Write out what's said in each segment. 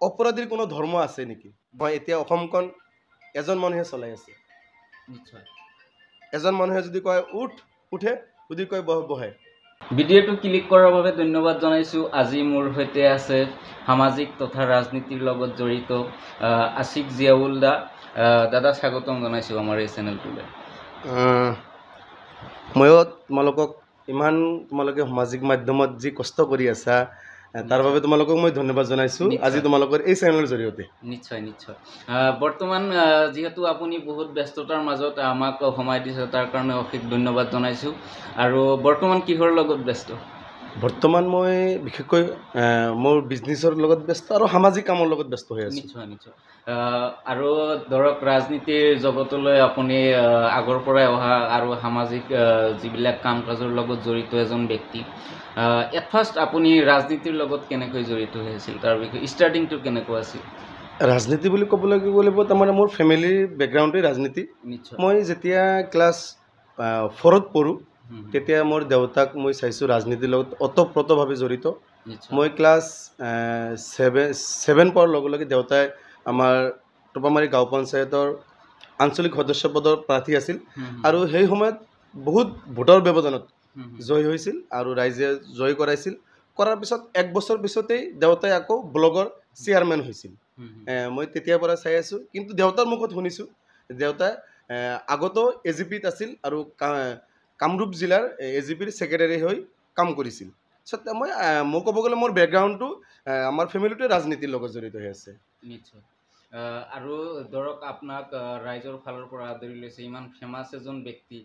অপৰাধীৰ কোনো ধৰ্ম আছে নেকি? মই এতিয়া অসমখন এজন মানুহে চলাই আছে। নিশ্চয় এজন মানুহে যদি কয় উঠ উঠে, যদি কয় বহ বহে। ভিডিঅ'টো ক্লিক কৰাৰ বাবে ধন্যবাদ জনাইছোঁ। আজি মোৰ সৈতে আছে সামাজিক তথা ৰাজনীতিৰ লগত জড়িত আশিক জিয়াউল দা। দাদা স্বাগতম জনাইছোঁ আমাৰ এই চেনেলটোলৈ। ময়ো তোমালোকক তোমালোকে সামাজিক মাধ্যমত যি কষ্ট কৰি আছা তাৰ বাবে তোমালোকক মই ধন্যবাদ জনাইছোঁ আজি তোমালোকৰ এই চেনেলৰ জৰিয়তে। নিশ্চয় নিশ্চয়। বৰ্তমান যিহেতু আপুনি বহুত ব্যস্ততাৰ মাজত আমাক সময় দিছে, তাৰ কাৰণে অশেষ ধন্যবাদ জনাইছোঁ। আৰু বৰ্তমান কিহৰ লগত ব্যস্ত? বৰ্তমান মই বিশেষকৈ মোৰ বিজনেছৰ লগত ব্যস্ত আৰু সামাজিক কামৰ লগত ব্যস্ত হৈ আছোঁ। নিশ্চয় নিশ্চয়। আৰু ধৰক ৰাজনীতিৰ জগতলৈ আপুনি আগৰ পৰাই অহা আৰু সামাজিক যিবিলাক কাম কাজৰ লগত জড়িত এজন ব্যক্তি। এট ফাৰ্ষ্ট আপুনি ৰাজনীতিৰ লগত কেনেকৈ জড়িত হৈছিল, তাৰ বিষয়ে ষ্টাৰ্টিংটো কেনেকুৱা আছিল? ৰাজনীতি বুলি ক'বলৈ লাগিব তাৰমানে মোৰ ফেমিলিৰ বেকগ্ৰাউণ্ডেই ৰাজনীতি। নিশ্চয়। মই যেতিয়া ক্লাছ 4ত পঢ়োঁ তেতিয়া মোৰ দেউতাক মই চাইছোঁ ৰাজনীতিৰ লগত ওতঃপ্ৰোতভাৱে জড়িত। মই ক্লাছ 7 পোৱাৰ লগে লগে দেউতাই আমাৰ টোপামাৰী গাঁও পঞ্চায়তৰ আঞ্চলিক সদস্য পদৰ প্ৰাৰ্থী আছিল আৰু সেই সময়ত বহুত ভোটৰ ব্যৱধানত জয় হৈছিল আৰু ৰাইজে জয় কৰাইছিল। কৰাৰ পিছত 1 বছৰ পিছতেই দেউতাই আকৌ ব্লগৰ চেয়াৰমেন হৈছিল। মই তেতিয়াৰ পৰা চাই আছোঁ, কিন্তু দেউতাৰ মুখত শুনিছোঁ দেউতাই আগতেও AGPত আছিল আৰু কামৰূপ জিলাৰ AGPৰ ছেক্ৰেটাৰী হৈ কাম কৰিছিল। মই ক'ব গ'লে মোৰ বেকগ্ৰাউণ্ডটো আমাৰ ফেমিলিটোৱে ৰাজনীতিৰ লগত জড়িত হৈ আছে। নিশ্চয়। আৰু ধৰক আপোনাক ৰাইজৰ ফালৰ পৰা আদৰি লৈছে, ইমান ফেমাছ এজন ব্যক্তি,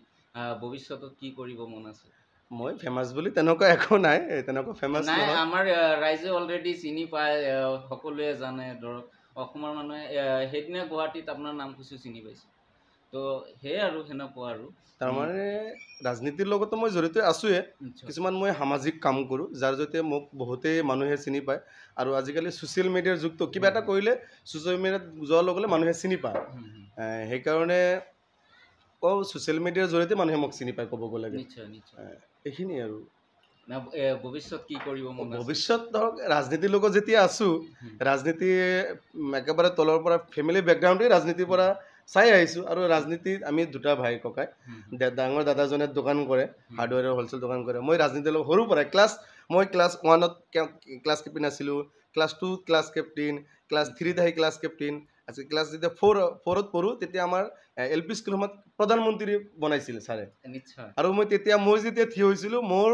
ভৱিষ্যতত কি কৰিব মন আছে? মই ফেমাছ বুলি তেনেকুৱা একো নাই, তেনেকুৱা ফেমাছ নাই। নহয়। আমাৰ ৰাইজে অলৰেডি চিনি পায়, সকলোৱে জানে। ধৰক অসমৰ মানুহে সেইদিনা গুৱাহাটীত আপোনাৰ নাম কিছু চিনি পাইছে, তো সেয়াই আৰু সেনেকুৱা আৰু তাৰমানে ৰাজনীতিৰ লগতো মই জড়িত আছোঁৱে। কিছুমান মই সামাজিক কাম কৰোঁ যাৰ জৰিয়তে মোক বহুতেই মানুহে চিনি পায়। আৰু আজিকালি ছ'চিয়েল মিডিয়াৰ যুগটো, কিবা এটা কৰিলে ছ'চিয়েল মিডিয়াত যোৱাৰ লগে লগে মানুহে চিনি পায়। সেইকাৰণে ছ'চিয়েল মিডিয়াৰ জৰিয়তে মানুহে মোক চিনি পায় ক'ব গ'লে। নিশ্চয় নিশ্চয়। এইখিনিয়ে আৰু ভৱিষ্যত কি কৰিব মন আছে? ভৱিষ্যত ধৰক ৰাজনীতিৰ লগত যেতিয়া আছোঁ, ৰাজনীতি একেবাৰে তলৰ পৰা ফেমিলি বেকগ্ৰাউণ্ডেই ৰাজনীতিৰ পৰা চাই আহিছোঁ। আৰু ৰাজনীতিত আমি দুটা ভাই ককাই, ডাঙৰ দাদাজনে দোকান কৰে, হাৰ্ডৱেৰৰ হ'লচেল দোকান কৰে। মই ৰাজনীতিৰ লগত সৰুৰ পৰাই মই ক্লাছ 1ত ক্লাছ কেপ্টেইন আছিলোঁ, ক্লাছ 2ত ক্লাছ কেপ্টেইন, ক্লাছ 3ত আহি ক্লাছ কেপ্টেইন। ক্লাছ যেতিয়া 4ত পঢ়োঁ তেতিয়া আমাৰ LP স্কুলসমূহত প্ৰধানমন্ত্ৰী বনাইছিল ছাৰে। নিশ্চয়। আৰু মই যেতিয়া থিয় হৈছিলোঁ, মোৰ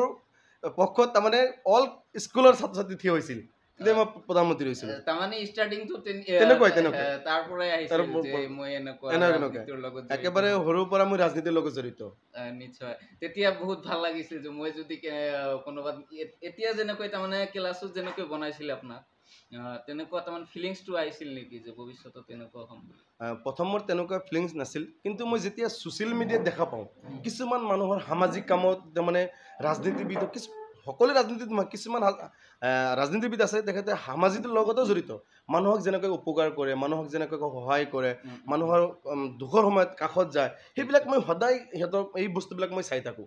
পক্ষত তাৰমানে অল স্কুলৰ ছাত্ৰ ছাত্ৰী থিয় হৈছিল, তেতিয়া মই প্ৰধানমন্ত্ৰী হৈছিলোঁ। তাৰমানে ষ্টাৰ্টিংটো তেনেকুৱাই তাৰ পৰাই আহিছিল যে মই এনেকুৱা ৰাজনীতিৰ লগত একেবাৰে সৰুৰ পৰা মই ৰাজনীতিৰ লগত জড়িত। নিশ্চয়। তেতিয়া বহুত ভাল লাগিছিল যে মই যদি কোনোবা এতিয়া যেনেকৈ তাৰমানে ক্লাছত যেনেকৈ বনাইছিলে আপোনাক, তেনেকুৱা তাৰমানে ফিলিংছটো আহিছিল নেকি যে ভৱিষ্যতত তেনেকুৱা হ'ম বুলি? প্ৰথম মোৰ তেনেকুৱা ফিলিংছ নাছিল, কিন্তু মই যেতিয়া ছ'চিয়েল মিডিয়াত দেখা পাওঁ কিছুমান মানুহৰ সামাজিক কামত তাৰমানে ৰাজনীতিবিদ, সকলো ৰাজনীতিত নহয়, কিছুমান ৰাজনীতিবিদ আছে তেখেতে সামাজিকৰ লগতো জড়িত। মানুহক যেনেকৈ উপকাৰ কৰে, মানুহক যেনেকৈ সহায় কৰে, মানুহৰ দুখৰ সময়ত কাষত যায়, সেইবিলাক মই সদায় সিহঁতৰ এই বস্তুবিলাক মই চাই থাকোঁ।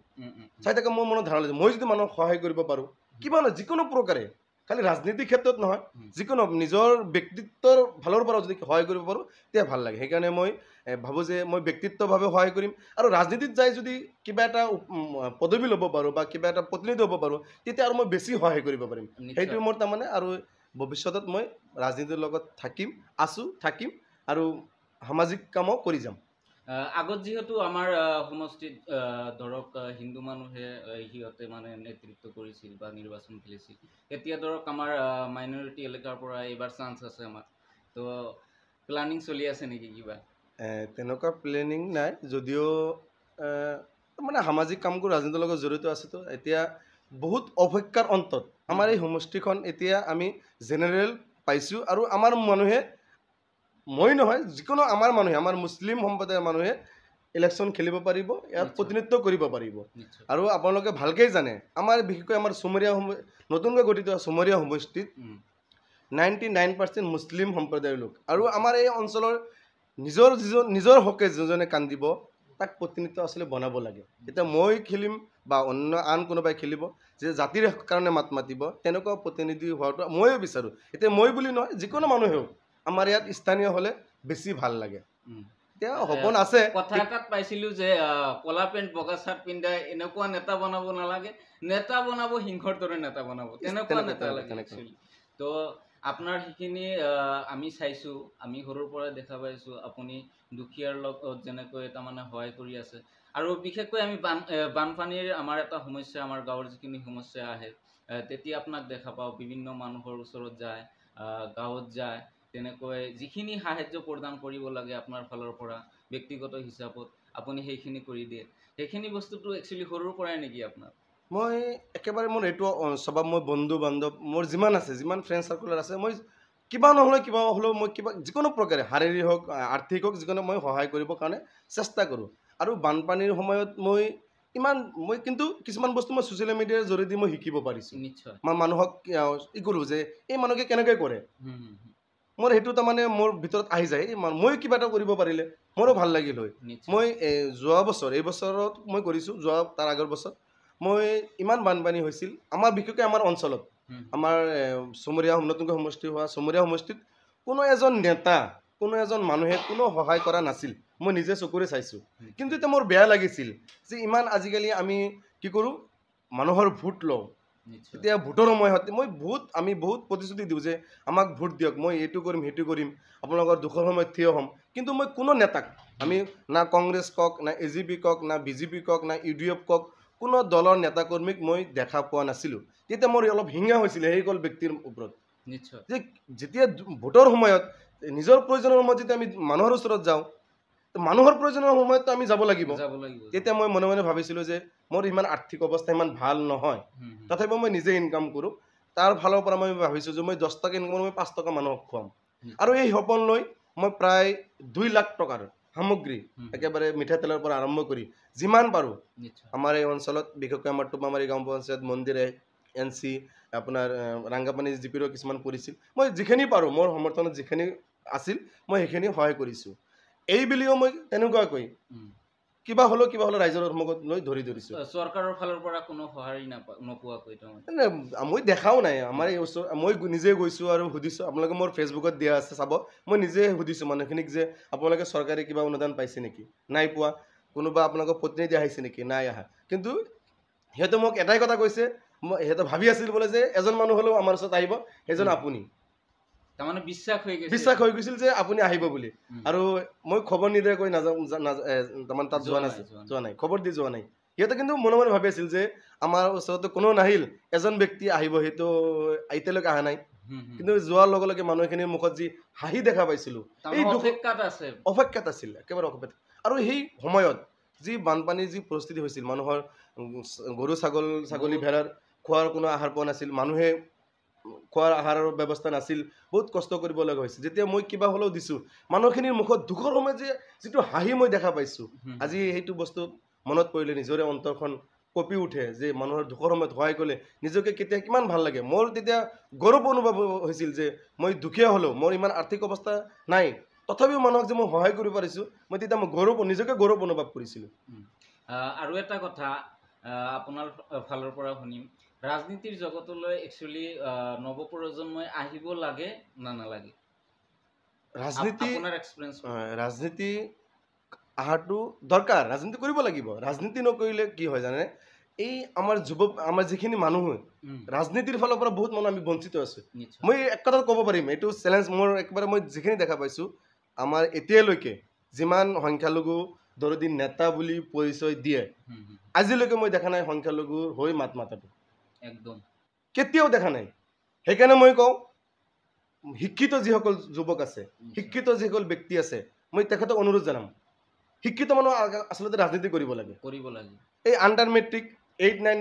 মোৰ মনত ধাৰণা লাগিছে, মই যদি মানুহক সহায় কৰিব পাৰোঁ, কিবা নহয় যিকোনো প্ৰকাৰে, খালি ৰাজনীতিৰ ক্ষেত্ৰত নহয়, যিকোনো নিজৰ ব্যক্তিত্বৰ ফালৰ পৰা যদি সহায় কৰিব পাৰোঁ তেতিয়া ভাল লাগে। সেইকাৰণে মই ভাবোঁ যে মই ব্যক্তিত্বভাৱে সহায় কৰিম, আৰু ৰাজনীতিত যাই যদি কিবা এটা পদবী ল'ব পাৰোঁ বা কিবা এটা প্ৰতিনিধি হ'ব পাৰোঁ তেতিয়া আৰু মই বেছি সহায় কৰিব পাৰিম। সেইটো মোৰ তাৰমানে, আৰু ভৱিষ্যতত মই ৰাজনীতিৰ লগত থাকিম আৰু সামাজিক কামো কৰি যাম। আগত যিহেতু আমাৰ সমষ্টিত ধৰক হিন্দু মানুহে সিহঁতে মানে নেতৃত্ব কৰিছিল বা নিৰ্বাচন খেলিছিল, এতিয়া ধৰক আমাৰ মাইনৰিটি এলেকাৰ পৰা এইবাৰ চান্স আছে আমাৰ, তো প্লানিং চলি আছে নেকি কিবা? তেনেকুৱা প্লেনিং নাই, যদিও মানে সামাজিক কামবোৰ ৰাজনীতিৰ লগত জড়িত আছেতো। এতিয়া বহুত অপেক্ষাৰ অন্তত আমাৰ এই সমষ্টিখন এতিয়া আমি জেনেৰেল পাইছোঁ, আৰু আমাৰ মানুহে, মই নহয়, যিকোনো আমাৰ মুছলিম সম্প্ৰদায়ৰ মানুহে ইলেকশ্যন খেলিব পাৰিব, ইয়াত প্ৰতিনিধিত্ব কৰিব পাৰিব। আৰু আপোনালোকে ভালকৈ জানে, বিশেষকৈ আমাৰ নতুনকৈ গঠিত চুমৰীয়া সমষ্টিত 99% মুছলিম সম্প্ৰদায়ৰ লোক, আৰু আমাৰ এই অঞ্চলৰ নিজৰ হকে যোজনে কান্দিব তাক প্ৰতিনিধিত্ব আচলতে বনাব লাগে। এতিয়া মই খেলিম বা অন্য আন কোনোবাই খেলিব, যে জাতিৰ কাৰণে মাত মাতিব, তেনেকুৱা প্ৰতিনিধি হোৱাটো ময়ো বিচাৰোঁ। এতিয়া মই বুলি নহয়, যিকোনো মানুহে হওক আমাৰ ইয়াত স্থানীয় হ'লে বেছি ভাল লাগে। এতিয়া সপোন আছে। কথা এটাত পাইছিলো যে কলা পেণ্ট বগা চাৰ্ট পিন্ধাই এনেকুৱা নেতা বনাব নালাগে, নেতা বনাব সিংহৰ দৰে নেতা বনাব, তেনেকুৱা নেতা লাগে actually। তো আপোনাৰ সেইখিনি আমি চাইছোঁ, আমি সৰুৰ পৰা দেখা পাইছোঁ আপুনি দুখীয়াৰ লগত যেনেকৈ তাৰমানে সহায় কৰি আছে। আৰু বিশেষকৈ আমি বানপানীৰ আমাৰ এটা সমস্যা, আমাৰ গাঁৱৰ যিখিনি সমস্যা আহে তেতিয়া আপোনাক দেখা পাওঁ বিভিন্ন মানুহৰ ওচৰত যায়, গাঁৱত যায়, তেনেকৈ যিখিনি সাহায্য প্ৰদান কৰিব লাগে আপোনাৰ ফালৰ পৰা ব্যক্তিগত হিচাপত আপুনি সেইখিনি কৰি দিয়ে। সেইখিনি বস্তুটো একচুৱেলি সৰুৰ পৰাই নেকি আপোনাৰ? মই একেবাৰে মোৰ এইটো স্বভাৱ, মই বন্ধু বান্ধৱ মোৰ যিমান আছে, যিমান ফ্ৰেণ্ড চাৰ্কুলাৰ আছে, মই কিবা হ'লেও মই কিবা যিকোনো প্ৰকাৰে শাৰীৰিক হওক আৰ্থিক হওক যিকোনো মই সহায় কৰিবৰ কাৰণে চেষ্টা কৰোঁ। আৰু বানপানীৰ সময়ত মই কিন্তু কিছুমান বস্তু মই ছ'চিয়েল মিডিয়াৰ জৰিয়তে মই শিকিব পাৰিছোঁ। নিশ্চয়। মই মানুহক ক'লোঁ যে এই মানুহকে কেনেকৈ কৰে, মোৰ সেইটো তাৰমানে মোৰ ভিতৰত আহি যায়, মই কিবা এটা কৰিব পাৰিলে মোৰো ভাল লাগিল হয়। মই যোৱা বছৰ, এই বছৰত মই কৰিছোঁ, তাৰ আগৰ বছৰ মই ইমান বানপানী হৈছিল আমাৰ, বিশেষকৈ আমাৰ অঞ্চলত, আমাৰ নতুনকৈ সমষ্টি হোৱা চমৰীয়া সমষ্টিত কোনো এজন নেতা, কোনো এজন মানুহে কোনো সহায় কৰা নাছিল। মই নিজে চকুৰে চাইছোঁ। কিন্তু এতিয়া মোৰ বেয়া লাগিছিল যে ইমান আজিকালি আমি কি কৰোঁ, মানুহৰ ভোট লওঁ। এতিয়া ভোটৰ সময়ত আমি বহুত প্ৰতিশ্ৰুতি দিওঁ যে আমাক ভোট দিয়ক, মই এইটো কৰিম সেইটো কৰিম, আপোনালোকৰ দুখৰ সময়ত থিয় হ'ম। কিন্তু মই কোনো নেতাক, আমি না কংগ্ৰেছ কওক, না AGP কওক, না BJP কওক, না UDF কওক, কোনো দলৰ নেতাকৰ্মীক মই দেখা পোৱা নাছিলোঁ। তেতিয়া মোৰ অলপ হিংসা হৈছিলে সেইসকল ব্যক্তিৰ ওপৰত। নিশ্চয়। যে যেতিয়া ভোটৰ সময়ত নিজৰ প্ৰয়োজনৰ সময়ত যেতিয়া আমি মানুহৰ ওচৰত যাওঁ, মানুহৰ প্ৰয়োজনৰ সময়ত আমি যাব লাগিব। তেতিয়া মই মনে মনে ভাবিছিলোঁ যে মোৰ ইমান আৰ্থিক অৱস্থা ইমান ভাল নহয়, তথাপিও মই নিজে ইনকাম কৰোঁ। তাৰ ফালৰ পৰা মই ভাবিছোঁ যে মই 10 টকা ইনকাম কৰোঁ, মই 5 টকা মানুহক খুৱাম। আৰু এই সপোন লৈ মই প্ৰায় 2 লাখ টকাৰ সামগ্ৰী, একেবাৰে মিঠাতেলৰ পৰা আৰম্ভ কৰি যিমান পাৰোঁ আমাৰ এই অঞ্চলত, বিশেষকৈ আমাৰ টোপামাৰী গাঁও পঞ্চায়ত, মন্দিৰে, NC, আপোনাৰ ৰাংগাপানী জিপিৰো কিছুমান পৰিছিল, মই যিখিনি পাৰোঁ মোৰ সমৰ্থনত যিখিনি আছিল মই সেইখিনি সহায় কৰিছোঁ। এই বুলিও মই তেনেকুৱাকৈ কিবা হ'লেও ৰাইজৰ সন্মুখত লৈ ধৰিছোঁ। চৰকাৰৰ ফালৰ পৰা কোনো সঁহাৰি নোপোৱাকৈ মই দেখাও নাই। আমাৰ এই ওচৰ, মই নিজে গৈছোঁ আৰু সুধিছোঁ, আপোনালোকে মোৰ ফেচবুকত দিয়া আছে চাব, মই নিজে সুধিছোঁ মানুহখিনিক যে আপোনালোকে চৰকাৰী কিবা অনুদান পাইছে নেকি, নাই পোৱা। কোনোবা আপোনালোকৰ প্ৰতিনিধি আহিছে নেকি, নাই আহা। কিন্তু সিহঁতে মোক এটাই কথা কৈছে, সিহঁতে ভাবি আছিল বোলে যে এজন মানুহ হ'লেও আমাৰ ওচৰত আহিব, সেইজন আপুনি। তাৰমানে বিশ্বাস হৈ গৈছিল যে আপুনি আহিব বুলি। আৰু মই খবৰ নিদিয়াকৈ তাৰমানে তাত যোৱা নাই, খবৰ দি যোৱা নাই। সিহঁতে কিন্তু মনে মনে ভাবি আছিল যে আমাৰ ওচৰতো কোনো নাহিল, এজন ব্যক্তি আহিব, সেইটো এতিয়ালৈকে অহা নাই। কিন্তু যোৱাৰ লগে লগে মানুহখিনিৰ মুখত যি হাঁহি দেখা পাইছিলোঁ, এই অপেক্ষাত আছিল, একেবাৰে অপেক্ষাত। আৰু সেই সময়ত যি বানপানীৰ যি পৰিস্থিতি হৈছিল, মানুহৰ গৰু ছাগলী ভেড়াৰ খোৱাৰ কোনো আহাৰ পোৱা নাছিল, মানুহে খোৱাৰ আহাৰৰ ব্যৱস্থা নাছিল, বহুত কষ্ট কৰিব লগা হৈছিল। যেতিয়া মই কিবা হ'লেও দিছোঁ, মানুহখিনিৰ মুখত দুখৰ সময়ত যে যিটো হাঁহি মই দেখা পাইছোঁ, আজি সেইটো বস্তু মনত পৰিলে নিজৰে অন্তৰখন কঁপি উঠে যে মানুহৰ দুখৰ সময়ত সহায় কৰিলে নিজকে কেতিয়া কিমান ভাল লাগে। মোৰ তেতিয়া গৌৰৱ অনুভৱ হৈছিল যে মই দুখীয়া হ'লেও, মোৰ ইমান আৰ্থিক অৱস্থা নাই, তথাপিও মানুহক যে মই সহায় কৰিব পাৰিছোঁ, মই তেতিয়া নিজকে গৌৰৱ অনুভৱ কৰিছিলোঁ। আৰু এটা কথা আপোনাৰ ফালৰ পৰা শুনিম, ৰাজনীতিৰ জগতলৈ একচুৱেলি নৱপ্ৰজন্মই আহিব লাগে না নালাগে? ৰাজনীতি অহাটো দৰকাৰ, ৰাজনীতি কৰিব লাগিব। ৰাজনীতি নকৰিলে কি হয় জানে, এই আমাৰ যিখিনি মানুহ ৰাজনীতিৰ ফালৰ পৰা বহুত মানুহ আমি বঞ্চিত আছোঁ। মই এক কথাত ক'ব পাৰিম, এইটো চেলেঞ্জ মোৰ একেবাৰে, মই যিখিনি দেখা পাইছোঁ আমাৰ এতিয়ালৈকে যিমান সংখ্যালঘু দৰদী নেতা বুলি পৰিচয় দিয়ে, আজিলৈকে মই দেখা নাই সংখ্যালঘু হৈ মাত মাতাটো, একদম কেতিয়াও দেখা নাই। সেইকাৰণে মই কওঁ, শিক্ষিত যিসকল যুৱক আছে, শিক্ষিত যিসকল ব্যক্তি আছে, মই তেখেতক অনুৰোধ জনাম, শিক্ষিত মানুহ আচলতে ৰাজনীতি কৰিব লাগে। এই আণ্ডাৰ মেট্ৰিক 8-9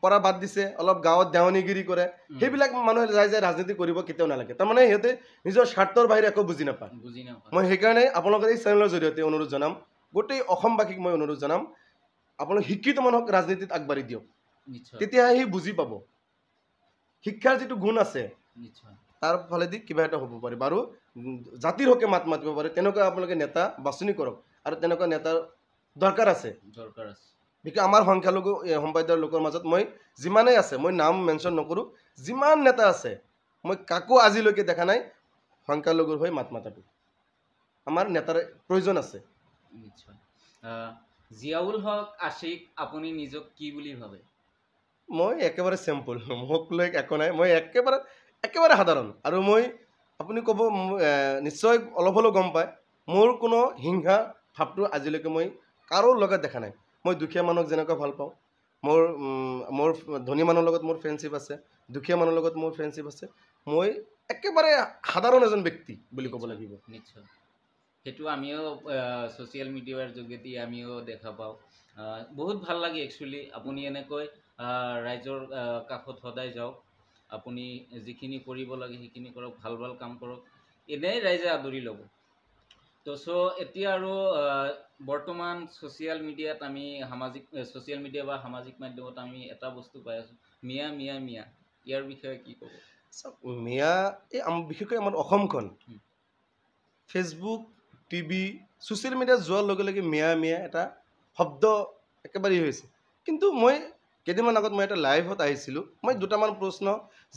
পঢ়া বাদ দিছে, অলপ গাঁৱত দেৱানীগিৰি কৰে, সেইবিলাক মানুহে যায় ৰাজনীতি কৰিব কেতিয়াও নালাগে। তাৰমানে সিহঁতে নিজৰ স্বাৰ্থৰ বাহিৰে একো বুজি নাপায়। মই সেইকাৰণে আপোনালোকৰ এই চেনেলৰ জৰিয়তে অনুৰোধ জনাম, গোটেই অসমবাসীক মই অনুৰোধ জনাম, আপোনালোক শিক্ষিত মানুহক ৰাজনীতিত আগবাঢ়ি দিয়ক, তেতিয়াহে সি বুজি পাব শিক্ষাৰ যিটো গুণ আছে, তাৰ ফালেদি কিবা এটা হ'ব পাৰিব আৰু জাতিৰ হকে মাত মাতিব পাৰে। তেনেকুৱা আপোনালোকে নেতা বাছনি কৰক আৰু তেনেকুৱা নেতাৰ দৰকাৰ আছে। দৰকাৰ আছে। বিশেষকৈ আমাৰ সংখ্যালঘু সম্প্ৰদায়ৰ লোকৰ মাজত মই যিমানেই আছে, মই নাম মেনশ্যন নকৰোঁ, যিমান নেতা আছে মই কাকো আজিলৈকে দেখা নাই সংখ্যালঘুৰ হৈ মাত মাতাটো। আমাৰ নেতাৰ প্ৰয়োজন আছে। নিশ্চয়। জিয়াউল হক আশিক আপুনি নিজক কি বুলি ভাবে? মই একেবাৰে চিম্পুল, মোক লৈ একো নাই, মই একেবাৰে সাধাৰণ। আৰু মই আপুনি ক'ব নিশ্চয় অলপ হ'লেও গম পায়, মোৰ কোনো হিংসা ভাৱটো আজিলৈকে মই কাৰো লগত দেখা নাই। মই দুখীয়া মানুহক যেনেকৈ ভাল পাওঁ, মোৰ ধনী মানুহৰ লগত মোৰ ফ্ৰেণ্ডশ্বিপ আছে, দুখীয়া মানুহৰ লগত মোৰ ফ্ৰেণ্ডশ্বিপ আছে। মই একেবাৰে সাধাৰণ এজন ব্যক্তি বুলি ক'ব লাগিব। নিশ্চয়, সেইটো আমিও ছ'চিয়েল মিডিয়াৰ যোগেদি আমিও দেখা পাওঁ। বহুত ভাল লাগে একচুৱেলি আপুনি এনেকৈ ৰাইজৰ কাষত সদায় যাওক, আপুনি যিখিনি কৰিব লাগে সেইখিনি কৰক, ভাল ভাল কাম কৰক, এনেই ৰাইজে আদৰি ল'ব। তো এতিয়া আৰু বৰ্তমান ছ'চিয়েল মিডিয়াত আমি ছ'চিয়েল মিডিয়া বা সামাজিক মাধ্যমত আমি এটা বস্তু পাই আছোঁ, মিয়া মিয়া মিয়া, ইয়াৰ বিষয়ে কি ক'ব? মিয়া বিশেষকৈ আমাৰ অসমখন ফেচবুক, টিভি, ছ'চিয়েল মিডিয়াত যোৱাৰ লগে লগে মিয়া মিয়া এটা শব্দ একেবাৰে হৈছে। কিন্তু মই কেইদিনমান আগত মই এটা লাইভত আহিছিলোঁ, মই দুটামান প্ৰশ্ন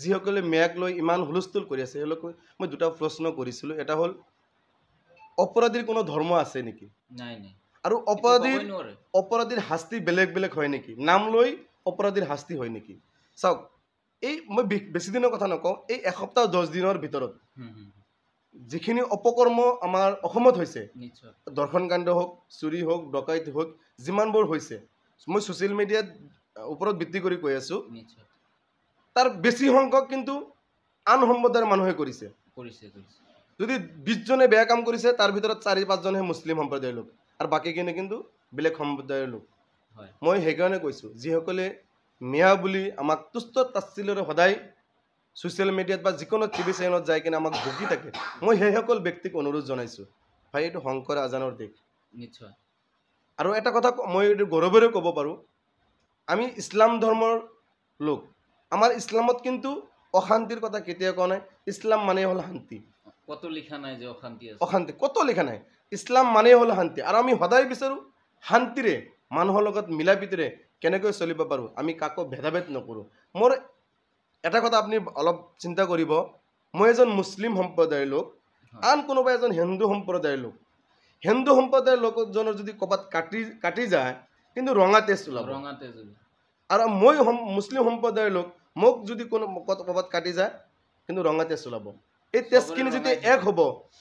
যিসকলে মিয়াক লৈ ইমান হুলস্থুল কৰি আছে সেইসকলক মই দুটা প্ৰশ্ন কৰিছিলোঁ। এটা হ'ল, অপৰাধীৰ কোনো ধৰ্ম আছে নেকি? নাই নাই। আৰু অপৰাধীৰ শাস্তি বেলেগ বেলেগ হয় নেকি? নাম লৈ অপৰাধীৰ শাস্তি হয় নেকি? চাওক, মই বেছি দিনৰ কথা নকওঁ, এই এসপ্তাহ 10 দিনৰ ভিতৰত যিখিনি অপকৰ্ম আমাৰ অসমত হৈছে, ধৰ্ষণকাণ্ড হওক, চুৰি হওক, ডকাইত হওক, যিমানবোৰ হৈছে, মই ছ'চিয়েল মিডিয়াত ওপৰত ভিত্তি কৰি কৈ আছোঁ, তাৰ বেছি সংখ্যক কিন্তু আন সম্প্ৰদায়ৰ মানুহে কৰিছে। যদি 20 জনে বেয়া কাম কৰিছে, তাৰ ভিতৰত 4-5 জনহে মুছলিম সম্প্ৰদায়ৰ লোক, আৰু বাকীখিনি কিন্তু বেলেগ সম্প্ৰদায়ৰ লোক। মই সেইকাৰণে কৈছোঁ, যিসকলে মিয়া বুলি আমাক তুষ্ট তাচ্ছিল্যৰে সদায় ছ'চিয়েল মিডিয়াত বা যিকোনো টিভি চেনেলত যাই কিনে আমাক বকি থাকে, মই সেইসকল ব্যক্তিক অনুৰোধ জনাইছোঁ, ভাই এইটো শংকৰ আজানৰ দেশ। নিশ্চয়। আৰু এটা কথা মই এইটো গৌৰৱেৰে ক'ব পাৰোঁ, আমি ইছলাম ধৰ্মৰ লোক, আমাৰ ইছলামত কিন্তু অশান্তিৰ কথা কেতিয়াও কোৱা নাই। ইছলাম মানে হ'ল শান্তি। ক'তো লিখা নাই যে অশান্তি আছে। অশান্তি ক'তো লিখা নাই। ইছলাম মানে হ'ল শান্তি, আৰু আমি সদায় বিচাৰোঁ শান্তিৰে মানুহৰ লগত মিলা প্ৰীতিৰে কেনেকৈ চলিব পাৰোঁ, আমি কাকো ভেদাভেদ নকৰোঁ। মোৰ এটা কথা আপুনি অলপ চিন্তা কৰিব, মই এজন মুছলিম সম্প্ৰদায়ৰ লোক, আন কোনোবা এজন হিন্দু সম্প্ৰদায়ৰ লোক, হিন্দু সম্প্ৰদায়ৰ লোকজনৰ যদি ক'ৰবাত কাটি যায়, কিন্তু ৰঙা তেজ ওলাব। আৰু মই মুছলিম সম্প্ৰদায়ৰ লোক, মোক যদি ক'ৰবাত কাটি যায়, কিন্তু ৰঙা তেজ ওলাব। এই তেজখিনি যদি এক হ'ব,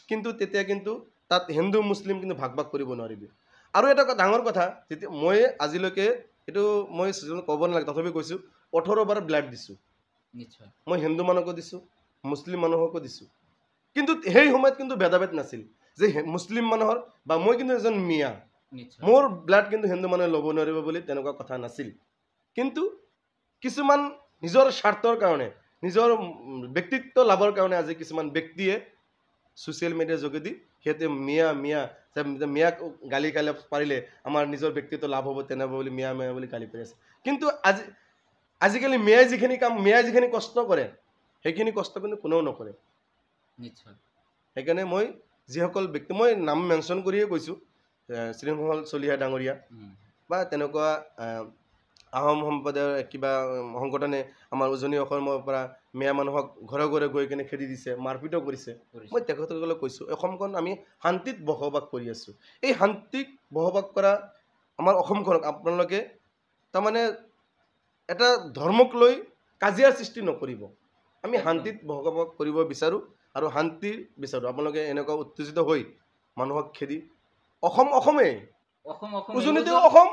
কিন্তু তেতিয়া কিন্তু তাত হিন্দু মুছলিম কিন্তু ভাগ ভাগ কৰিব নোৱাৰিবি। আৰু এটা ডাঙৰ কথা, যেতিয়া মই আজিলৈকে এইটো মই ক'ব নালাগে, তথাপি কৈছোঁ, 18 বাৰ ব্লাড দিছোঁ। মই হিন্দু মানুহকো দিছোঁ, মুছলিম মানুহকো দিছোঁ, কিন্তু সেই সময়ত কিন্তু ভেদাভেদ নাছিল যে মুছলিম মানুহৰ বা মই কিন্তু এজন মিয়া, মোৰ ব্লাড কিন্তু হিন্দু মানুহে ল'ব নোৱাৰিব বুলি তেনেকুৱা কথা নাছিল। কিন্তু কিছুমান নিজৰ স্বাৰ্থৰ কাৰণে, নিজৰ ব্যক্তিত্ব লাভৰ কাৰণে আজি কিছুমান ব্যক্তিয়ে ছ'চিয়েল মিডিয়াৰ যোগেদি সিহঁতে মিয়াক গালি পাৰিলে আমাৰ নিজৰ ব্যক্তিত্ব লাভ হ'ব, তেনে হ'ব বুলি মিয়া বুলি গালি পাৰি আছে। কিন্তু আজিকালি মিয়াই যিখিনি কষ্ট কৰে, সেইখিনি কষ্ট কিন্তু কোনেও নকৰে। সেইকাৰণে মই যিসকল ব্যক্তি, মই নাম মেনশ্যন কৰিয়ে কৈছোঁ, শৃংখল চলিহা ডাঙৰীয়া বা তেনেকুৱা আহোম সম্প্ৰদায়ৰ কিবা সংগঠনে আমাৰ উজনি অসমৰ পৰা মিয়া মানুহক ঘৰে ঘৰে গৈ কিনে খেদি দিছে, মাৰপিটো কৰিছে। মই তেখেতসকলক কৈছোঁ, অসমখন আমি শান্তিত বসবাস কৰি আছোঁ। এই শান্তিত বসবাস কৰা আমাৰ অসমখনক আপোনালোকে তাৰমানে এটা ধৰ্মক লৈ কাজিয়াৰ সৃষ্টি নকৰিব। আমি শান্তিত বসবাস কৰিব বিচাৰোঁ আৰু শান্তি বিচাৰোঁ। আপোনালোকে এনেকুৱা উত্তেজিত হৈ মানুহক খেদি, অসমেই, উজনিতেও অসম,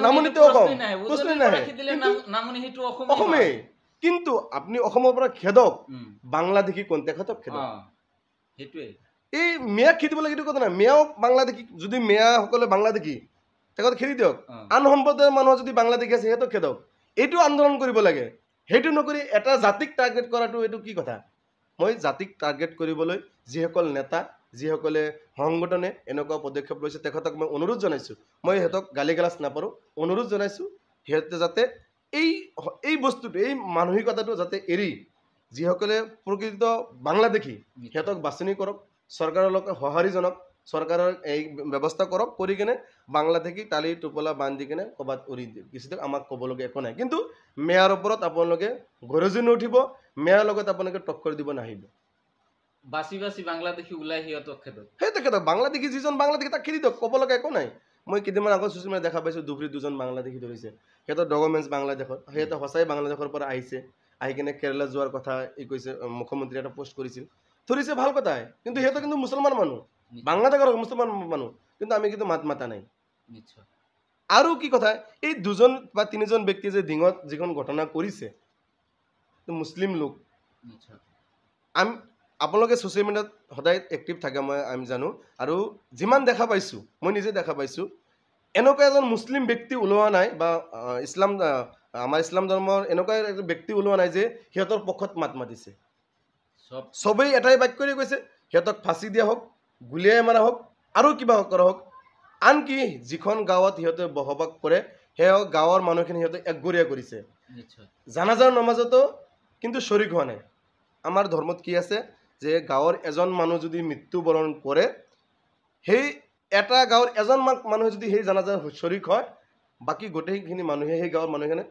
নামনিতেও অসম, অসমেই, কিন্তু আপুনি অসমৰ পৰা খেদক, বাংলাদেশী কোন তেখেতক খেদক। এই মিয়াক খেদিব লাগে এইটো কথা নাই, মিয়াও বাংলাদেশী, যদি মিয়াসকলে বাংলাদেশী তেখেতক খেদি দিয়ক। আন সম্প্ৰদায়ৰ মানুহ যদি বাংলাদেশী আছে সিহঁতক খেদক। এইটো আন্দোলন কৰিব লাগে, সেইটো নকৰি এটা জাতিক টাৰ্গেট কৰাটো এইটো কি কথা? মই জাতিক টাৰ্গেট কৰিবলৈ যিসকল নেতা, যিসকলে সংগঠনে এনেকুৱা পদক্ষেপ লৈছে, তেখেতক মই অনুৰোধ জনাইছোঁ, মই সিহঁতক গালি গালাজ নাপাৰোঁ, অনুৰোধ জনাইছোঁ সিহঁতে যাতে এই বস্তুটো, এই মানসিকতাটো যাতে এৰি যিসকলে প্ৰকৃত বাংলাদেশী সিহঁতক বাছনি কৰক, চৰকাৰৰ লগত সঁহাৰি জনাওক, চৰকাৰৰ এই ব্যৱস্থা কৰক, কৰি কিনে বাংলা থেকে টালি টোপলা বান্ধি কিনে ক'ৰবাত উৰি দিয়ে, কিছু আমাক ক'বলগীয়া একো নাই। কিন্তু মেয়াৰ ওপৰত আপোনালোকে গৰজি নুঠিব, মেয়াৰ লগত আপোনালোকে টক্কৰ দিব নাহিব। বাছি বাছি বাংলাদেশী ওলাই সিহঁতক খেদক। সেই তেখেতক বাংলাদেশী যিজন বাংলাদেশী তাক খেদি দিয়ক, ক'ব লগা একো নাই। মই কেইদিনমান আগত ছ'চিয়েল মিডিয়াত দেখা পাইছোঁ ধুবুৰীত দুজন বাংলাদেশী ধৰিছে, সিহঁতৰ ডকুমেণ্টছ বাংলাদেশৰ, সিহঁতে সঁচাই বাংলাদেশৰ পৰা আহিছে, আহি কিনে কেৰেলা যোৱাৰ কথা কৈছে, মুখ্যমন্ত্ৰী এটা পোষ্ট কৰিছিল, ধৰিছে ভাল কথাই। কিন্তু সিহঁতে কিন্তু মুছলমান মানুহ, বাংলাদেশৰ মুছলমান মানুহ, কিন্তু আমি কিন্তু মাত মাতা নাই। নিশ্চয়। আৰু কি কথা, এই দুজন বা তিনিজন ব্যক্তি যে ডিঙত যিখন ঘটনা কৰিছে, মুছলিম লোক। নিশ্চয়। আপোনালোকে ছ'চিয়েল মিডিয়াত সদায় এক্টিভ থাকে, আমি জানো, আৰু যিমান দেখা পাইছোঁ, মই নিজে দেখা পাইছোঁ, এনেকুৱা এজন মুছলিম ব্যক্তি ওলোৱা নাই, বা আমাৰ ইছলাম ধৰ্মৰ এনেকুৱা এজন ব্যক্তি ওলোৱা নাই যে সিহঁতৰ পক্ষত মাত মাতিছে। চবেই এটাই বাক্যৰে কৈছে, সিহঁতক ফাঁচি দিয়া হওক, গুলিয়াই মাৰা হওক, আৰু কিবা কৰা হওক। আনকি যিখন গাঁৱত সিহঁতে বসবাস কৰে, সেই গাঁৱৰ মানুহখিনি সিহঁতে একগৰীয়া কৰিছে। জানাজাৰ নমাজতো কিন্তু শ্বৰীক হোৱা নাই। আমাৰ ধৰ্মত কি আছে যে গাঁৱৰ এজন মানুহ যদি মৃত্যুবৰণ কৰে, সেই এটা গাঁৱৰ এজন মানুহে যদি সেই জানাজাৰ শ্বৰীক হয়, বাকী গোটেইখিনি মানুহে সেই গাঁৱৰ মানুহখিনি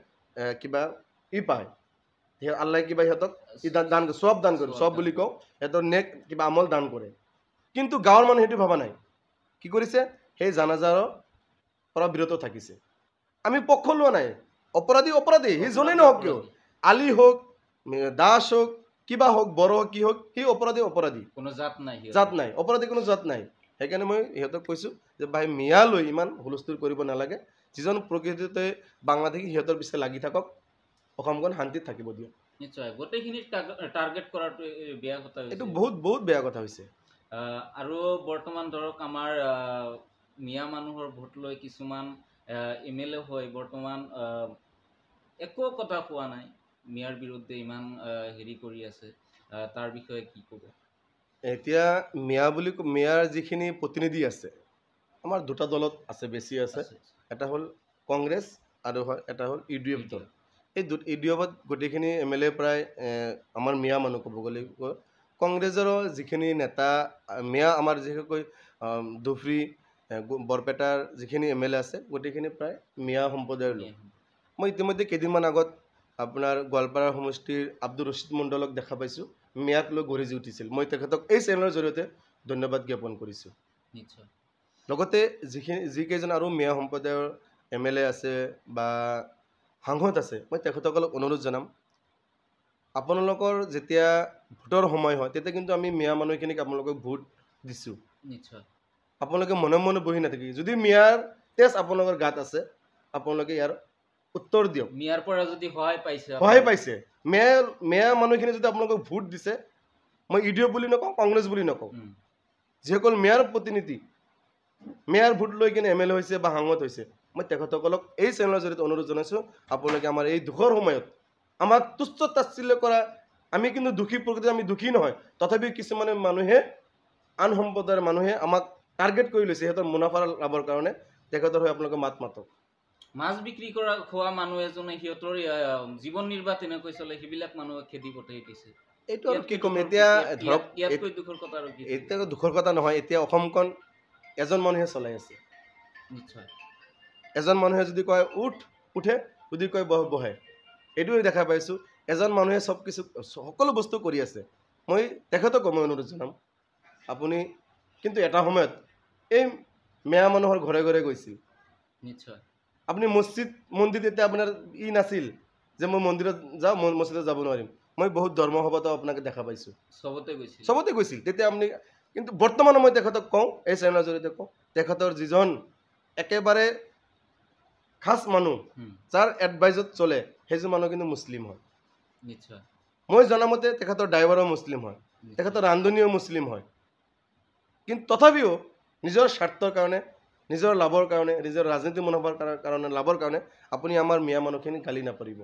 কিবা পায়, আল্লাহ কিবা সিহঁতক দান কৰে, চব দান কৰে, চব বুলি কওঁ, সিহঁতৰ নেক কিবা আমল দান কৰে। কিন্তু গাঁৱৰ মানুহে সেইটো ভবা নাই, কি কৰিছে, সেই জানাজাৰৰ পৰা বিৰত থাকিছে। আমি পক্ষ লোৱা নাই, অপৰাধী অপৰাধী, সি যোনেই নহওক কিয়, আলি হওক, দাস হওক, কিবা হওক, বড়ো হওক, কি হওক, সেই অপৰাধী অপৰাধী, কোনো জাত নাই, অপৰাধী কোনো জাত নাই। সেইকাৰণে মই সিহঁতক কৈছোঁ যে ভাই, মিয়া লৈ ইমান হুলস্থুল কৰিব নালাগে, যিজন প্ৰকৃততে বাংলাদেশী সিহঁতৰ পিছে লাগি থাকক, অসমখন শান্তিত থাকিব দিয়ক। নিশ্চয়, গোটেইখিনি টাৰ্গেট কৰাটো বেয়া কথা হৈছে, এইটো বহুত বহুত বেয়া কথা হৈছে। আৰু বৰ্তমান ধৰক আমাৰ মিয়া মানুহৰ ভোট লৈ কিছুমান MLA হৈ বৰ্তমান একো কথা কোৱা নাই, মিয়াৰ বিৰুদ্ধে ইমান হেৰি কৰি আছে, তাৰ বিষয়ে কি ক'ব? এতিয়া মিয়াৰ যিখিনি প্ৰতিনিধি আছে, আমাৰ দুটা দলত আছে, বেছি আছে। এটা হ'ল কংগ্ৰেছ আৰু এটা হ'ল UDF দল। এই UDFত গোটেইখিনি MLA প্ৰায় আমাৰ মিয়া মানুহ ক'ব গ'লে। কংগ্ৰেছৰ যিখিনি নেতা মিয়া, আমাৰ যিহেতুকৈ ধুবুৰী বৰপেটাৰ যিখিনি MLA আছে, গোটেইখিনি প্ৰায় মিয়া সম্প্ৰদায়ৰ লোক। মই ইতিমধ্যে কেইদিনমান আগত আপোনাৰ গোৱালপাৰা সমষ্টিৰ আব্দুৰ ৰছিদ মণ্ডলক দেখা পাইছোঁ, মিয়াক লৈ গঢ়ি উঠিছিল। মই তেখেতক এই চেনেলৰ জৰিয়তে ধন্যবাদ জ্ঞাপন কৰিছোঁ। নিশ্চয়। লগতে যিকেইজন আৰু মিয়া সম্প্ৰদায়ৰ MLA আছে বা সাংসদ আছে, মই তেখেতসকলক অনুৰোধ জনাম, আপোনালোকৰ যেতিয়া ভোটৰ সময় হয়, তেতিয়া কিন্তু আমি মিয়া মানুহখিনিক আপোনালোকক ভোট দিছোঁ। নিশ্চয়। আপোনালোকে মনে মনে বহি নাথাকি, যদি মিয়াৰ তেজ আপোনালোকৰ গাত আছে, আপোনালোকে ইয়াৰ উত্তৰ দিয়ক। মিয়াৰ পৰা যদি সহায় পাইছে, মিয়া মানুহখিনি যদি আপোনালোকক ভোট দিছে, মই UDF বুলি নকওঁ, কংগ্ৰেছ বুলি নকওঁ, যিসকল মিয়াৰ প্ৰতিনিধি, মিয়াৰ ভোট লৈ কিনে MLA হৈছে বা সাংসদ হৈছে, মই তেখেতসকলক এই চেনেলৰ জৰিয়তে অনুৰোধ জনাইছোঁ, আপোনালোকে আমাৰ এই দুখৰ সময়ত আমাক তুচ্ছ তাচ্ছিল্য কৰা, আমি কিন্তু দুখী, প্ৰকৃতিত আমি দুখী নহয়, তথাপিও কিছুমানে মানুহে, আন সম্প্ৰদায়ৰ মানুহে আমাক টাৰ্গেট কৰি লৈছে সিহঁতৰ মুনাফাৰ লাভৰ কাৰণে। তেখেতৰ হৈ আপোনালোকে মাত মাতক। মাছ বিক্ৰী কৰা খোৱা মানুহ এজনে সিহঁতৰ জীৱন নিৰ্বাহ তেনেকৈ চলে, সেইবিলাক মানুহক খেদি পঠাই দিছে। এইটো আৰু কি ক'ম, এতিয়া ধৰক ইয়াতকৈ দুখৰ কথা আৰু কি? এতিয়া দুখৰ কথা নহয়, এতিয়া অসমখন এজন মানুহে চলাই আছে। নিশ্চয়। এজন মানুহে যদি কয় উঠে, যদি কয় বহে। এইটোৱে দেখা পাইছোঁ, এজন মানুহে চব কিছু সকলো বস্তু কৰি আছে। মই তেখেতক মই অনুৰোধ জনাম, আপুনি কিন্তু এটা সময়ত এই মেয়া মানুহৰ ঘৰে ঘৰে গৈছিল। নিশ্চয়। আপুনি মছজিদ মন্দিৰ এতিয়া আপোনাৰ নাছিল যে মই মন্দিৰত যাওঁ, মই মছজিদত যাব নোৱাৰিম। মই বহুত ধৰ্ম সভাতো আপোনাক দেখা পাইছোঁ, চবতে গৈছিল। তেতিয়া আপুনি, কিন্তু বৰ্তমানো মই তেখেতক কওঁ, এই চেনেলৰ জৰিয়তে কওঁ, তেখেতৰ যিজন একেবাৰে খাছ মানুহ, যাৰ এডভাইজত চলে, সেইজন মানুহ কিন্তু মুছলিম হয়। নিশ্চয়। মই জনামতে তেখেতৰ ড্ৰাইভাৰো মুছলিম হয়, তেখেতৰ ৰান্ধনীও মুছলিম হয়। কিন্তু তথাপিও নিজৰ স্বাৰ্থৰ কাৰণে, নিজৰ লাভৰ কাৰণে, নিজৰ ৰাজনীতি মুনাফাৰ কাৰণে, লাভৰ কাৰণে আপুনি আমাৰ মিয়া মানুহখিনি গালি নাপাৰিব।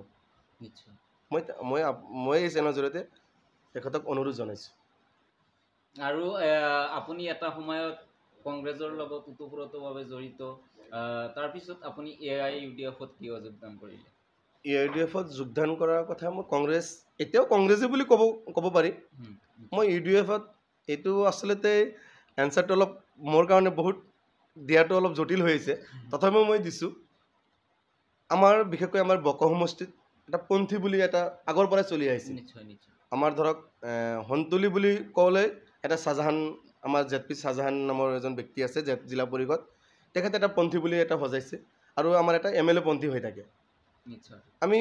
নিশ্চয়। মই এই চেনেলৰ জৰিয়তে তেখেতক অনুৰোধ জনাইছোঁ। আৰু আপুনি এটা সময়ত কংগ্ৰেছৰ লগত ওতঃপ্ৰোতভাৱে জড়িত, তাৰপিছত আপুনি AIUDFত কিয় যোগদান কৰিলে? AIUDFত যোগদান কৰাৰ কথা, মই কংগ্ৰেছ, এতিয়াও কংগ্ৰেছী বুলি ক'ব পাৰি। মই UDFত এইটো আচলতে এনচাৰটো অলপ মোৰ কাৰণে বহুত দিয়াটো অলপ জটিল হৈ আছে, তথাপিও মই দিছোঁ। আমাৰ বিশেষকৈ আমাৰ বক সমষ্টিত এটা পন্থী বুলি এটা আগৰ পৰাই চলি আহিছে। নিশ্চয় নিশ্চয় আমাৰ ধৰক হন্তলি বুলি ক'লে এটা শ্বাহজাহান, আমাৰ জেদপি শ্বাহজাহান নামৰ এজন ব্যক্তি আছে জিলা পৰিষদ, তেখেতে এটা পন্থী বুলি এটা সজাইছে আৰু আমাৰ এটা MLA পন্থী হৈ থাকে। নিশ্চয় আমি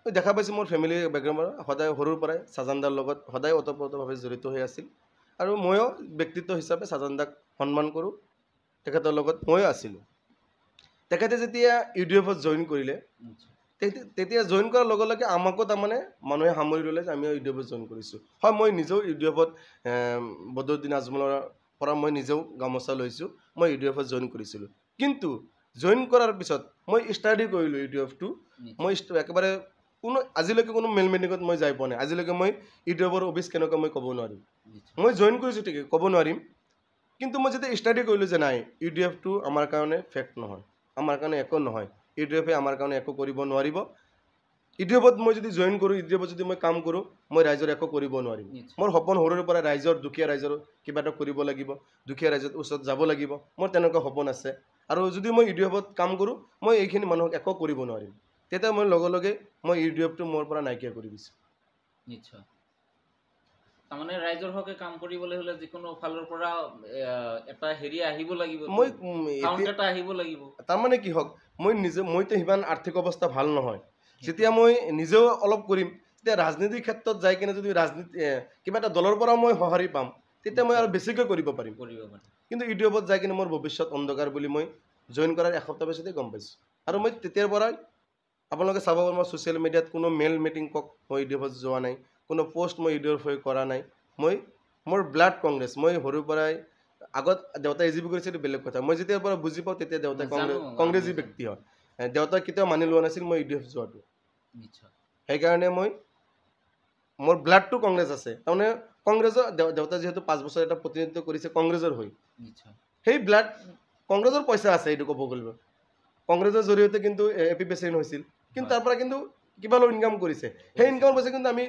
দেখা পাইছোঁ মোৰ ফেমিলি বেকগ্ৰাউণ্ডৰ সদায় সৰুৰ পৰাই শ্বাহজাহানদাৰ লগত সদায় ওতপ্ৰোতভাৱে জড়িত হৈ আছিল আৰু ময়ো ব্যক্তিত্ব হিচাপে শ্বাহজাহানদাক সন্মান কৰোঁ, তেখেতৰ লগত ময়ো আছিলোঁ। তেখেতে যেতিয়া UDF-ত জইন কৰিলে, নিশ্চয় তেতিয়া জইন কৰাৰ লগে লগে আমাকো তাৰমানে মানুহে সামৰি ল'লে যে আমিও UDF-ত জইন কৰিছোঁ। হয়, মই নিজেও UDF-ত বদৰুদ্দিন আজমলৰ পৰা মই নিজেও গামোচা লৈছোঁ, মই UDF-ত জইন কৰিছিলোঁ। কিন্তু জইন কৰাৰ পিছত মই ষ্টাডি কৰিলোঁ UDF-টো, মই একেবাৰে আজিলৈকে কোনো মেল মিটিঙত মই যাই পোৱা নাই। আজিলৈকে মই UDF-ৰ অফিচ কেনেকুৱা মই ক'ব নোৱাৰিম। মই জইন কৰিছোঁ ঠিকেই, ক'ব নোৱাৰিম, কিন্তু মই যেতিয়া ষ্টাডি কৰিলোঁ যে নাই, UDF-টো আমাৰ কাৰণে ফেক্ট নহয়, আমাৰ কাৰণে একো নহয়, UDF-এ আমাৰ কাৰণে একো কৰিব নোৱাৰিব। UDF-ত মই যদি জইন কৰোঁ, UDF-ত যদি মই কাম কৰোঁ, মই ৰাইজৰ একো কৰিব নোৱাৰিম। মোৰ সপোন সৰুৰে পৰা দুখীয়া ৰাইজৰ কিবা এটা কৰিব লাগিব, দুখীয়া ৰাইজৰ ওচৰত যাব লাগিব, মোৰ তেনেকুৱা সপোন আছে। আৰু যদি মই UDF-ত কাম কৰোঁ, মই এইখিনি মানুহক একো কৰিব নোৱাৰিম। তেতিয়া মই লগে লগে মই UDF-টো মোৰ পৰা নাইকিয়া কৰি দিছোঁ। নিশ্চয় তাৰমানে ৰাইজৰ হকে কাম কৰিবলৈ হ'লে যিকোনো ফালৰ পৰা এটা হেৰি আহিব লাগিব, মই কাউণ্ট এটা আহিব লাগিব। তাৰমানে কি হওক, মইতো সিমান আৰ্থিক অৱস্থা ভাল নহয়। যেতিয়া মই নিজেও অলপ কৰিম, তেতিয়া ৰাজনীতিৰ ক্ষেত্ৰত যাই কিনে যদি কিবা এটা দলৰ পৰা মই সঁহাৰি পাম, তেতিয়া মই আৰু বেছিকৈ কৰিব পাৰিম। কিন্তু UDF-ত যাই কিনে মোৰ ভৱিষ্যত অন্ধকাৰ বুলি মই জইন কৰাৰ এসপ্তাহ পিছতেই গম পাইছোঁ। আৰু মই তেতিয়াৰ পৰাই আপোনালোকে চাব পাৰিব, মই ছ'চিয়েল মিডিয়াত কোনো মেল মিটিং কওক মই UDF-ত যোৱা নাই, কোনো পোষ্ট মই UDF-ৰ হৈ কৰা নাই। মোৰ ব্লাড কংগ্ৰেছ, মই সৰুৰ পৰাই আগত দেউতাই AGP কৰিছে, এইটো বেলেগ কথা। মই যেতিয়াৰ পৰা বুজি পাওঁ তেতিয়া দেউতাই কংগ্ৰেছী ব্যক্তি হয়। দেউতাই কেতিয়াও মানি লোৱা নাছিল মই UDF যোৱাটো। সেইকাৰণে মোৰ ব্লাডটো কংগ্ৰেছ আছে। তাৰমানে কংগ্ৰেছৰ দেউতাই যিহেতু 5 বছৰ এটা প্ৰতিনিধিত্ব কৰিছে কংগ্ৰেছৰ হৈ, সেই ব্লাড কংগ্ৰেছৰ পইচা আছে, এইটো ক'ব গ'লে কংগ্ৰেছৰ জৰিয়তে কিন্তু AP প্ৰেচিডেণ্ট হৈছিল, কিন্তু তাৰ পৰা কিন্তু কিবা অলপ ইনকাম কৰিছে, সেই ইনকামৰ পইচা কিন্তু আমি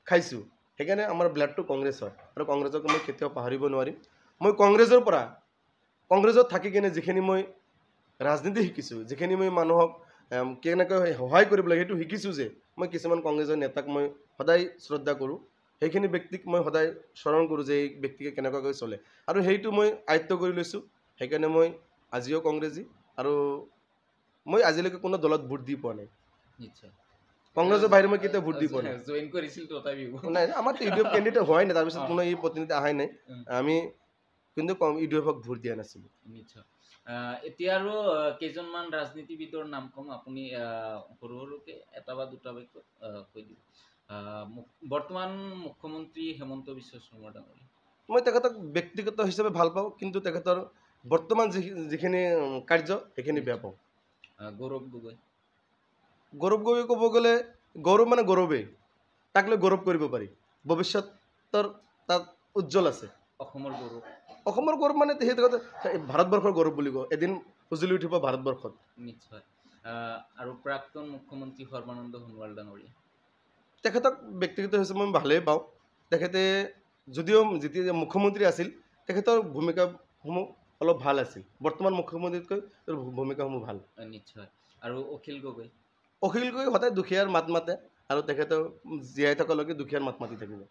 খাইছোঁ। সেইকাৰণে আমাৰ ব্লাডটো কংগ্ৰেছ হয় আৰু কংগ্ৰেছক মই কেতিয়াও পাহৰিব নোৱাৰিম। মই কংগ্ৰেছত থাকি কিনে যিখিনি মই ৰাজনীতি শিকিছোঁ, যিখিনি মই মানুহক কেনেকৈ সহায় কৰিব লাগে সেইটো শিকিছোঁ, যে মই কিছুমান কংগ্ৰেছৰ নেতাক মই সদায় শ্ৰদ্ধা কৰোঁ, সেইখিনি ব্যক্তিক মই সদায় স্মৰণ কৰোঁ যে এই ব্যক্তিকে কেনেকুৱাকৈ চলে, আৰু সেইটো মই আয়ত্ব কৰি লৈছোঁ। সেইকাৰণে মই আজিও কংগ্ৰেছী, আৰু মই আজিলৈকে কোনো দলত ভোট দি পোৱা নাই। কংগ্ৰেছৰ বাহিৰে মই কেতিয়াও ভোট দি পোৱা নাই। নাই, আমাৰতো UDF কেণ্ডিডেট হোৱাই নাই, তাৰপিছত কোনো এই প্ৰতিনিধি অহাই নাই, আমি কিন্তু UDF-ক ভোট দিয়া নাছিলোঁ। নিশ্চয় এতিয়া আৰু কেইজনমান ৰাজনীতিবিদৰ নাম কম, আপুনি সৰু সৰুকে এটা বা দুটা বাক্য কৈ দিব। বৰ্তমান মুখ্যমন্ত্ৰী হেমন্ত বিশ্ব শৰ্মা ডাঙৰীয়া, মই তেখেতক ব্যক্তিগত হিচাপে ভাল পাওঁ, কিন্তু তেখেতৰ বৰ্তমান যিখিনি কাৰ্য সেইখিনি বেয়া পাওঁ। গৌৰৱ গগৈ ক'ব গ'লে গৌৰৱ মানে গৌৰৱেই, তাক লৈ গৌৰৱ কৰিব পাৰি, ভৱিষ্যতৰ তাত উজ্জ্বল আছে। অসমৰ গৌৰৱ মানে সেই ভাৰতবৰ্ষৰ গৌৰৱ বুলি কওঁ, এদিন উজ্বলি উঠিব ভাৰতবৰ্ষত। নিশ্চয় আৰু প্ৰাক্তন মুখ্যমন্ত্ৰী সৰ্বানন্দ সোণোৱাল ডাঙৰীয়া, তেখেতক ব্যক্তিগত হিচাপে মই ভালেই পাওঁ। তেখেতে যদিও যেতিয়া মুখ্যমন্ত্ৰী আছিল, তেখেতৰ ভূমিকাসমূহ অলপ ভাল আছিল, বৰ্তমান মুখ্যমন্ত্ৰীতকৈ ভূমিকাসমূহ ভাল। নিশ্চয় আৰু অখিল গগৈ সদায় দুখীয়াৰ মাত মাতে, আৰু তেখেতেও জীয়াই থকালৈকে দুখীয়াৰ মাত মাতি থাকিব।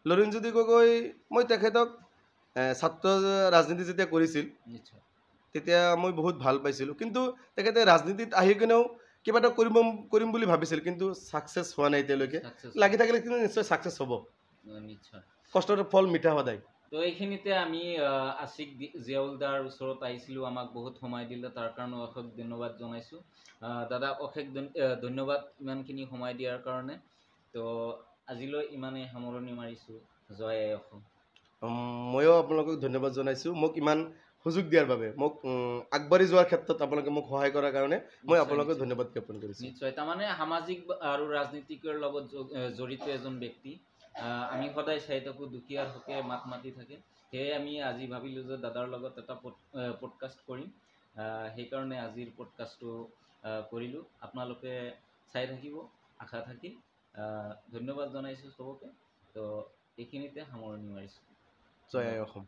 লুৰিণজ্যোতি গগৈ মই তেখেতক ছাত্ৰ ৰাজনীতি যেতিয়া কৰিছিল তেতিয়া মই বহুত ভাল পাইছিলোঁ, কিন্তু তেখেতে ৰাজনীতিত আহি কিনেও কিবা এটা কৰিম বুলি ভাবিছিল, কিন্তু ছাকচেছ হোৱা নাই এতিয়ালৈকে। লাগি থাকিলে কিন্তু নিশ্চয় ছাকচেছ হ'ব, কষ্টৰ ফল মিঠা সদায়। তো এইখিনিতে আমি আশিক জিয়াউলদাৰ ওচৰত আহিছিলোঁ, আমাক বহুত সময় দিলে, তাৰ কাৰণে অশেষ ধন্যবাদ জনাইছোঁ। দাদা অশেষ ধন্যবাদ ইমানখিনি সময় দিয়াৰ কাৰণে। তো আজিলৈ ইমানেই সামৰণি মাৰিছোঁ। জয় আই অসম। ময়ো আপোনালোকক ধন্যবাদ জনাইছোঁ, মোক ইমান সুযোগ দিয়াৰ বাবে, মোক আগবাঢ়ি যোৱাৰ ক্ষেত্ৰত আপোনালোকে মোক সহায় কৰাৰ কাৰণে মই আপোনালোকক ধন্যবাদ জ্ঞাপন কৰিছোঁ। নিশ্চয় তাৰমানে সামাজিক আৰু ৰাজনীতিকৰ লগত জড়িত এজন ব্যক্তি, আমি সদায় চাই থাকোঁ দুখীয়াৰ হকে মাত মাতি থাকে, সেয়ে আমি আজি ভাবিলোঁ যে দাদাৰ লগত এটা পডকাষ্ট কৰিম, সেইকাৰণে আজিৰ পডকাষ্টটো কৰিলোঁ। আপোনালোকে চাই থাকিব আশা থাকিল। ধন্যবাদ জনাইছোঁ চবকে। তো এইখিনিতে সামৰণি মাৰিছোঁ। জয় আই অসম।